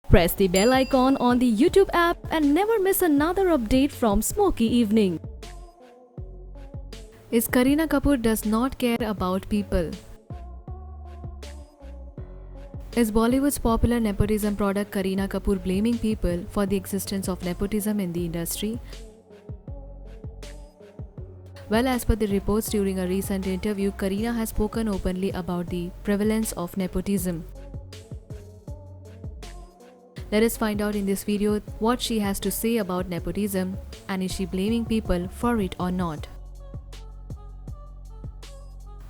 Press the bell icon on the YouTube app and never miss another update from Smoky Evening. Is Kareena Kapoor does not care about people? Is Bollywood's popular nepotism product Kareena Kapoor blaming people for the existence of nepotism in the industry? Well, as per the reports during a recent interview, Kareena has spoken openly about the prevalence of nepotism. Let us find out in this video what she has to say about nepotism and is she blaming people for it or not.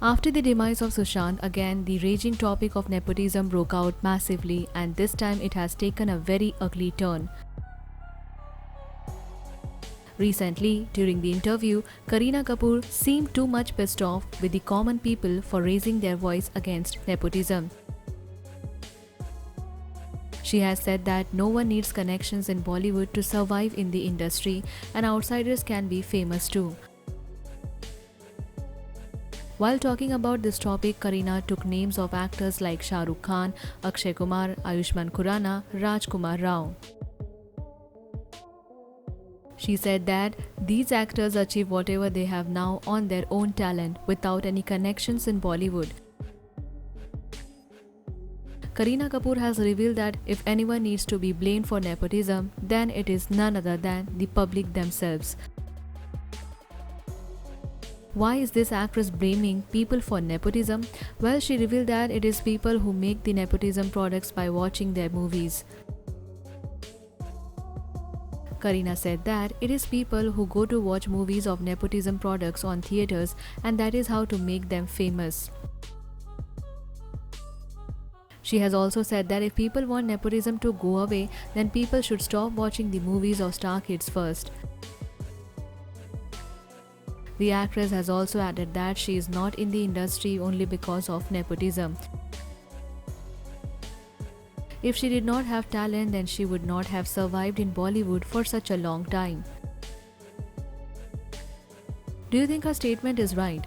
After the demise of Sushant, again the raging topic of nepotism broke out massively, and this time it has taken a very ugly turn. Recently, during the interview, Kareena Kapoor seemed too much pissed off with the common people for raising their voice against nepotism. She has said that no one needs connections in Bollywood to survive in the industry, and outsiders can be famous too. While talking about this topic, Kareena took names of actors like Shah Rukh Khan, Akshay Kumar, Ayushmann Khurrana, Rajkumar Rao. She said that these actors achieve whatever they have now on their own talent without any connections in Bollywood. Kareena Kapoor has revealed that if anyone needs to be blamed for nepotism, then it is none other than the public themselves. Why is this actress blaming people for nepotism? Well, she revealed that it is people who make the nepotism products by watching their movies. Kareena said that it is people who go to watch movies of nepotism products on theatres, and that is how to make them famous. She has also said that if people want nepotism to go away, then people should stop watching the movies of star kids first. The actress has also added that she is not in the industry only because of nepotism. If she did not have talent, then she would not have survived in Bollywood for such a long time. Do you think her statement is right?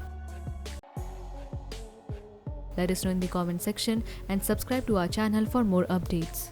Let us know in the comment section and subscribe to our channel for more updates.